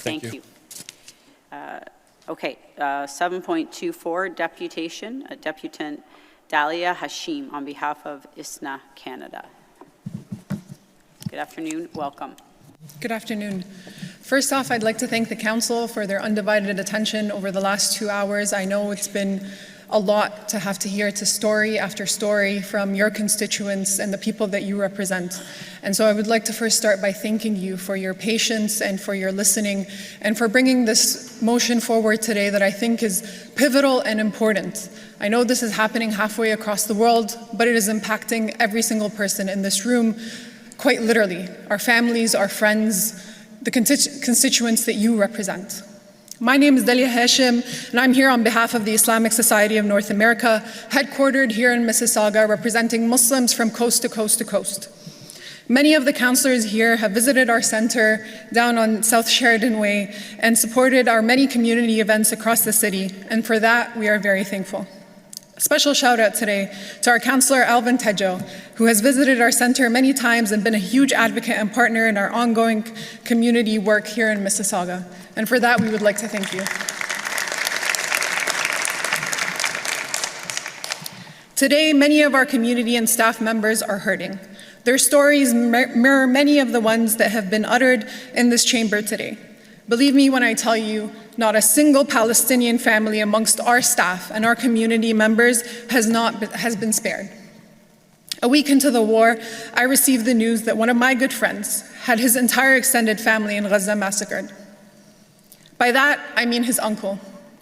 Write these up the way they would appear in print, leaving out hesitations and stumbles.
Thank you. Okay, 7.24, deputation, Deputant Dalia Hashim on behalf of ISNA Canada. Good afternoon, welcome. Good afternoon. First off, I'd like to thank the Council for their undivided attention over the last 2 hours. I know it's been a lot to have to hear story after story from your constituents and the people that you represent. And so I would like to first start by thanking you for your patience and for your listening and for bringing this motion forward today that I think is pivotal and important. I know this is happening halfway across the world, but it is impacting every single person in this room, quite literally, our families, our friends, the constituents that you represent. My name is Dalia Hashim, and I'm here on behalf of the Islamic Society of North America, headquartered here in Mississauga, representing Muslims from coast to coast to coast. Many of the councillors here have visited our center down on South Sheridan Way and supported our many community events across the city, and for that, we are very thankful. A special shout out today to our councillor Alvin Tejo, who has visited our center many times and been a huge advocate and partner in our ongoing community work here in Mississauga. And for that, we would like to thank you. Today, many of our community and staff members are hurting. Their stories mirror many of the ones that have been uttered in this chamber today. Believe me when I tell you, not a single Palestinian family amongst our staff and our community members has been spared. A week into the war, I received the news that one of my good friends had his entire extended family in Gaza massacred. By that, I mean his uncle,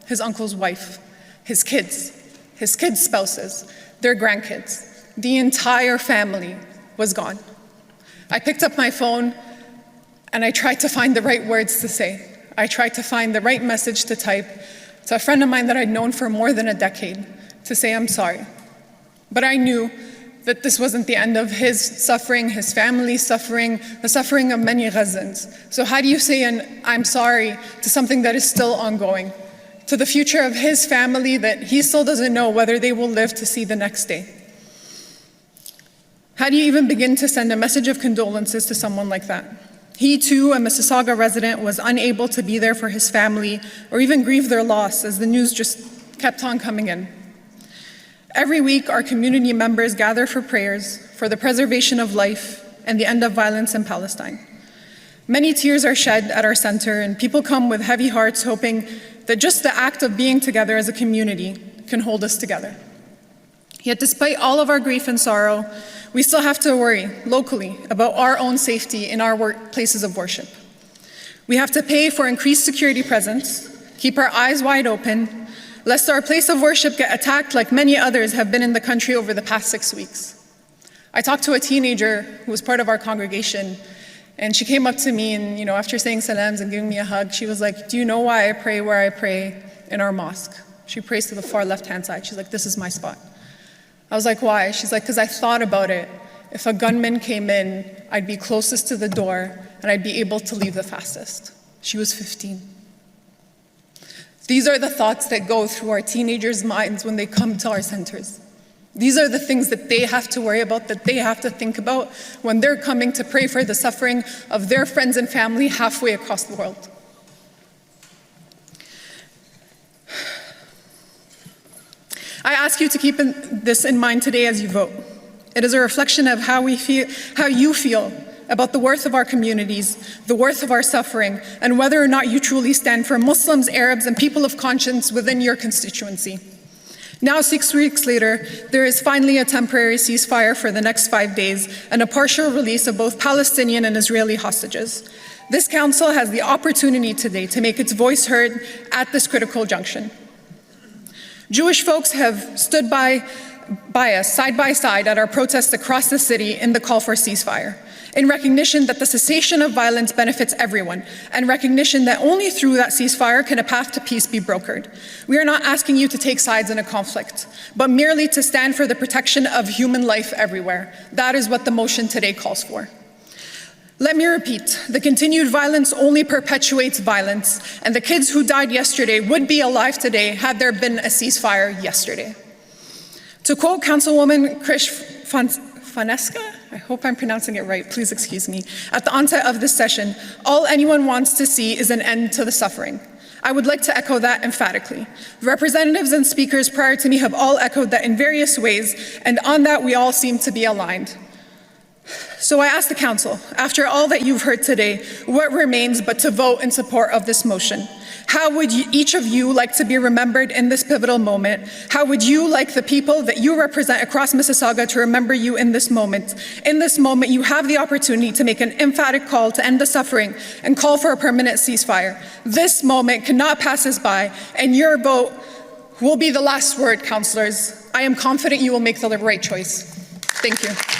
his uncle's wife, his kids' spouses, their grandkids. The entire family was gone. I picked up my phone and I tried to find the right words to say. I tried to find the right message to type to a friend of mine that I'd known for more than a decade to say I'm sorry. But I knew that this wasn't the end of his suffering, his family's suffering, the suffering of many Gazans. So how do you say an I'm sorry to something that is still ongoing, to the future of his family that he still doesn't know whether they will live to see the next day? How do you even begin to send a message of condolences to someone like that? He too, a Mississauga resident, was unable to be there for his family or even grieve their loss as the news just kept on coming in. Every week, our community members gather for prayers for the preservation of life and the end of violence in Palestine. Many tears are shed at our center, and people come with heavy hearts hoping that just the act of being together as a community can hold us together. Yet despite all of our grief and sorrow, we still have to worry locally about our own safety in our places of worship. We have to pay for increased security presence, keep our eyes wide open, lest our place of worship get attacked like many others have been in the country over the past 6 weeks. I talked to a teenager who was part of our congregation, and she came up to me and, after saying salams and giving me a hug, she was like, "Do you know why I pray where I pray in our mosque?" She prays to the far left-hand side. She's like, "This is my spot." I was like, "Why?" She's like, "Because I thought about it. If a gunman came in, I'd be closest to the door and I'd be able to leave the fastest." She was 15. These are the thoughts that go through our teenagers' minds when they come to our centers. These are the things that they have to worry about, that they have to think about when they're coming to pray for the suffering of their friends and family halfway across the world. I ask you to keep this in mind today as you vote. It is a reflection of how you feel about the worth of our communities, the worth of our suffering, and whether or not you truly stand for Muslims, Arabs, and people of conscience within your constituency. Now, 6 weeks later, there is finally a temporary ceasefire for the next 5 days and a partial release of both Palestinian and Israeli hostages. This council has the opportunity today to make its voice heard at this critical junction. Jewish folks have stood by us side by side at our protests across the city in the call for ceasefire, in recognition that the cessation of violence benefits everyone, and recognition that only through that ceasefire can a path to peace be brokered. We are not asking you to take sides in a conflict, but merely to stand for the protection of human life everywhere. That is what the motion today calls for. Let me repeat, the continued violence only perpetuates violence, and the kids who died yesterday would be alive today had there been a ceasefire yesterday. To quote Councilwoman Krish Faneska, I hope I'm pronouncing it right, please excuse me. At the onset of this session, all anyone wants to see is an end to the suffering. I would like to echo that emphatically. Representatives and speakers prior to me have all echoed that in various ways, and on that we all seem to be aligned. So I ask the Council, after all that you've heard today, what remains but to vote in support of this motion? How would each of you like to be remembered in this pivotal moment? How would you like the people that you represent across Mississauga to remember you in this moment? In this moment, you have the opportunity to make an emphatic call to end the suffering and call for a permanent ceasefire. This moment cannot pass us by, and your vote will be the last word, councillors. I am confident you will make the right choice. Thank you.